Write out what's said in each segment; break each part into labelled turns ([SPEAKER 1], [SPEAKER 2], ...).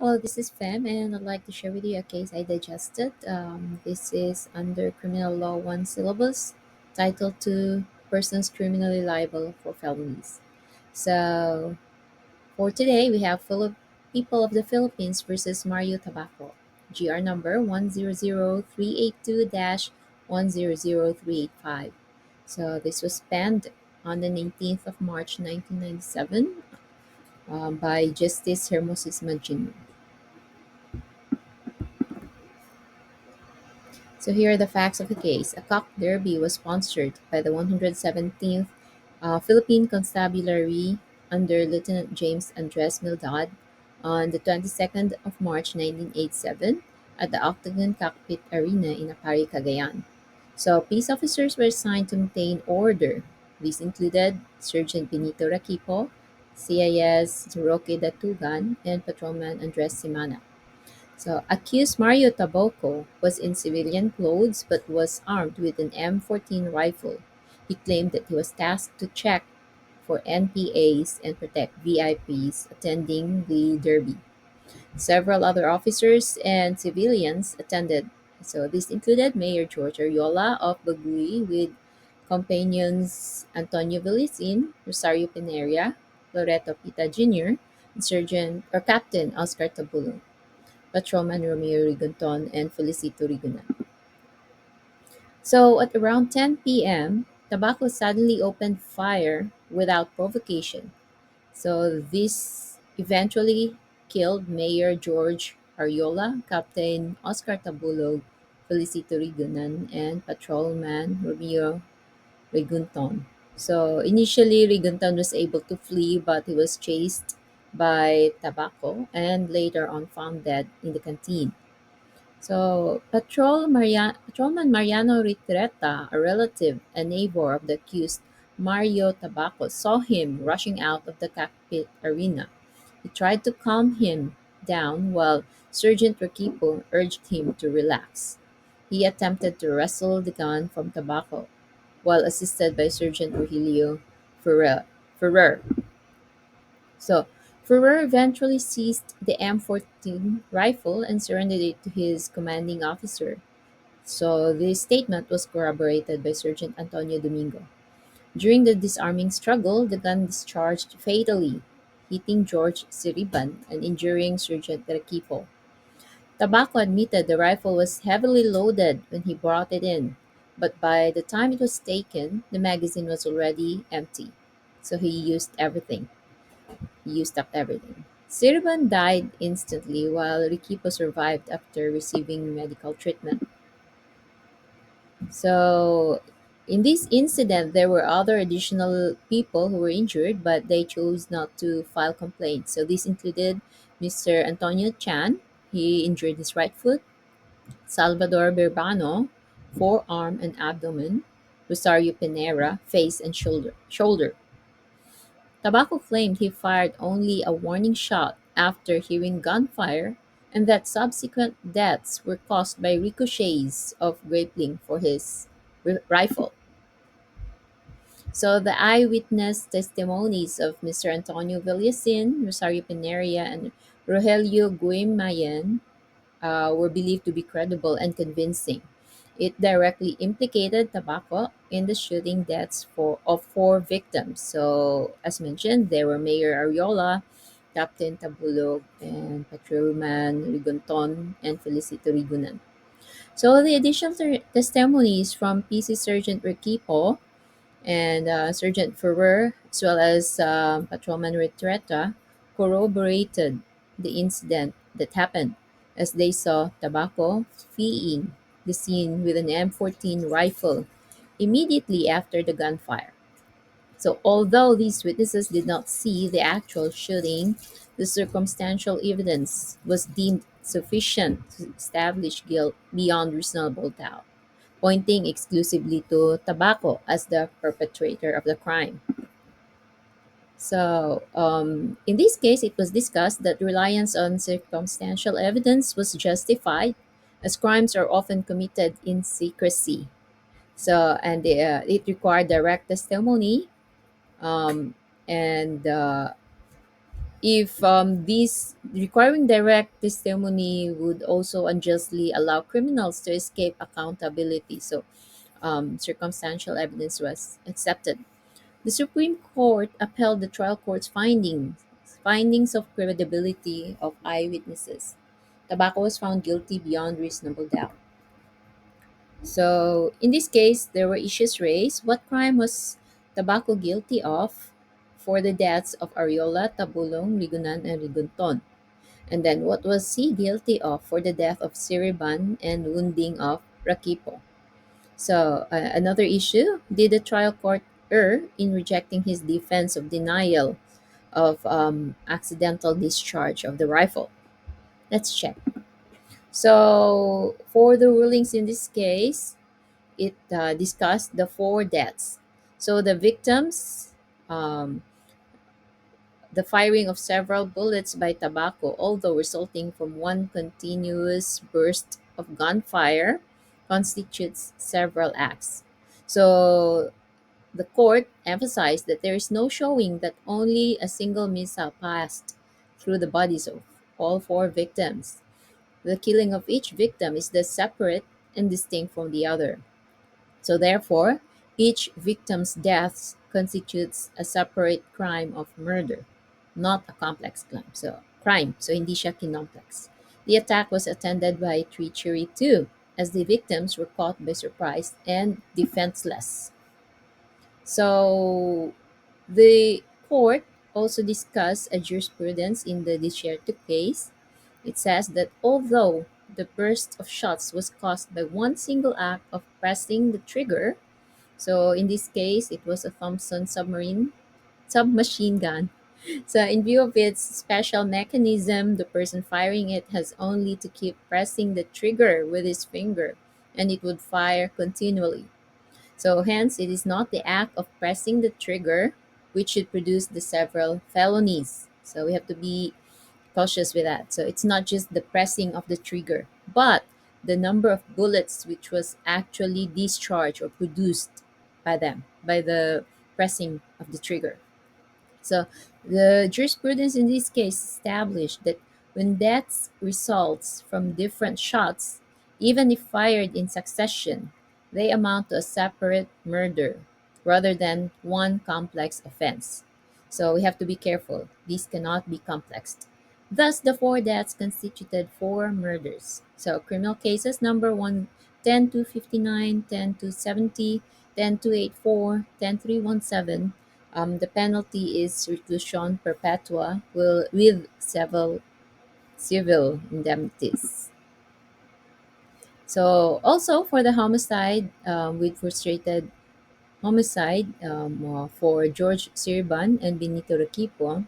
[SPEAKER 1] Hello, this is Fem, and I'd like to share with you a case I digested. This is under Criminal Law 1 syllabus, Title 2 Persons Criminally Liable for Felonies. So, for today, we have People of the Philippines versus Mario Tabaco, GR number 100382 100385. So, this was penned on the 19th of March 1997 by Justice Hermosis. So here are the facts of the case. A cock derby was sponsored by the 117th Philippine Constabulary under Lieutenant James Andres Mildad on the 22nd of March 1987 at the Octagon Cockpit Arena in Apari, Cagayan. So peace officers were assigned to maintain order. These included Sergeant Benito Raquipo, CIS Roque Datugan, and Patrolman Andres Simana. So, accused Mario Tabaco was in civilian clothes but was armed with an M14 rifle. He claimed that he was tasked to check for NPAs and protect VIPs attending the derby. Several other officers and civilians attended. So, this included Mayor George Ariola of Bagui with companions Antonio Villicin, Rosario Pineria, Loreto Pita Jr., and Sergeant or Captain Oscar Tabulong. Patrolman Romeo Rigonton, and Felicito Rigunan. So at around 10 p.m., Tabaco suddenly opened fire without provocation. So this eventually killed Mayor George Ariola, Captain Oscar Tabulog, Felicito Rigunan, and Patrolman Romeo Rigunton. So initially, Rigunton was able to flee, but he was chased by Tabaco and later on found dead in the canteen. So, Patrolman Mariano Ritreta, a relative and neighbor of the accused Mario Tabaco, saw him rushing out of the cockpit arena. He tried to calm him down while Sergeant Requipo urged him to relax. He attempted to wrestle the gun from Tabaco while assisted by Sergeant Rogelio Ferrer. Ferrer. So, Ferrer eventually seized the M14 rifle and surrendered it to his commanding officer. So this statement was corroborated by Sergeant Antonio Domingo. During the disarming struggle, the gun discharged fatally, hitting George Siriban and injuring Sergeant Requipo. Tabaco admitted the rifle was heavily loaded when he brought it in, but by the time it was taken, the magazine was already empty. So he used everything. He used up everything. Siriban died instantly while Requipo survived after receiving medical treatment. So, in this incident, there were other additional people who were injured, but they chose not to file complaints. So, this included Mr. Antonio Chan, he injured his right foot, Salvador Birbano, forearm and abdomen, Rosario Pinera, face and shoulder. Tabaco claimed he fired only a warning shot after hearing gunfire and that subsequent deaths were caused by ricochets of grappling for his rifle. So the eyewitness testimonies of Mr. Antonio Villasin, Rosario Pineria, and Rogelio Guimayan were believed to be credible and convincing. It directly implicated Tabaco in the shooting deaths of four victims. So, as mentioned, there were Mayor Ariola, Captain Tabulog, and Patrolman Rigonton, and Felicito Rigunan. So, the additional testimonies from PC Sergeant Requipo and Sergeant Ferrer, as well as Patrolman Retreta, corroborated the incident that happened as they saw Tabaco fleeing the scene with an M14 rifle immediately after the gunfire. So, although these witnesses did not see the actual shooting, the circumstantial evidence was deemed sufficient to establish guilt beyond reasonable doubt, pointing exclusively to Tabaco as the perpetrator of the crime. So, in this case, it was discussed that reliance on circumstantial evidence was justified, as crimes are often committed in secrecy. So, and it required direct testimony, um, and if Requiring direct testimony would also unjustly allow criminals to escape accountability. So, circumstantial evidence was accepted. The Supreme Court upheld the trial court's findings of credibility of eyewitnesses. Tobacco was found guilty beyond reasonable doubt. So, in this case, there were issues raised. What crime was Tobacco guilty of for the deaths of Ariola, Tabulong, Ligunan, and Rigunton? And then, what was he guilty of for the death of Siriban and wounding of Rakipo? So, another issue, did the trial court err in rejecting his defense of denial of accidental discharge of the rifle? Let's check. So, for the rulings in this case, it discussed the four deaths. So, the victims, um, the firing of several bullets by Tabaco, although resulting from one continuous burst of gunfire, constitutes several acts. So, the court emphasized that there is no showing that only a single missile passed through the bodies of all four victims. The killing of each victim is thus separate and distinct from the other. So, therefore, each victim's death constitutes a separate crime of murder, not a complex crime. So indicia complex. The attack was attended by treachery too, as the victims were caught by surprise and defenseless. So, the court also discussed a jurisprudence in the Desierto case. It says that although the burst of shots was caused by one single act of pressing the trigger, so in this case, it was a Thompson submachine gun. So in view of its special mechanism, the person firing it has only to keep pressing the trigger with his finger, and it would fire continually. So hence, it is not the act of pressing the trigger which should produce the several felonies. So we have to be cautious with that. So it's not just the pressing of the trigger, but the number of bullets which was actually discharged or produced by them, by the pressing of the trigger. So the jurisprudence in this case established that when deaths results from different shots, even if fired in succession, they amount to a separate murder rather than one complex offense. So we have to be careful. These cannot be complex. Thus, the four deaths constituted four murders. So criminal cases number 10-59, 10-70, 10-84, 10-317. The penalty is reclusion perpetua with several civil indemnities. So also for the homicide with frustrated homicide for George Sirban and Benito Requipo,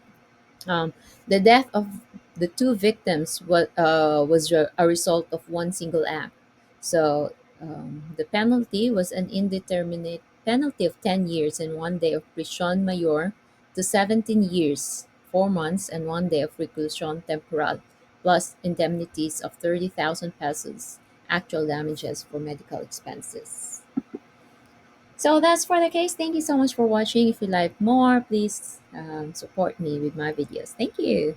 [SPEAKER 1] um, the death of the two victims was a result of one single act. So the penalty was an indeterminate penalty of 10 years and 1 day of prisión mayor to 17 years, 4 months, and 1 day of reclusión temporal, plus indemnities of 30,000 pesos, actual damages for medical expenses. So that's for the case. Thank you so much for watching. If you like more, please support me with my videos. Thank you.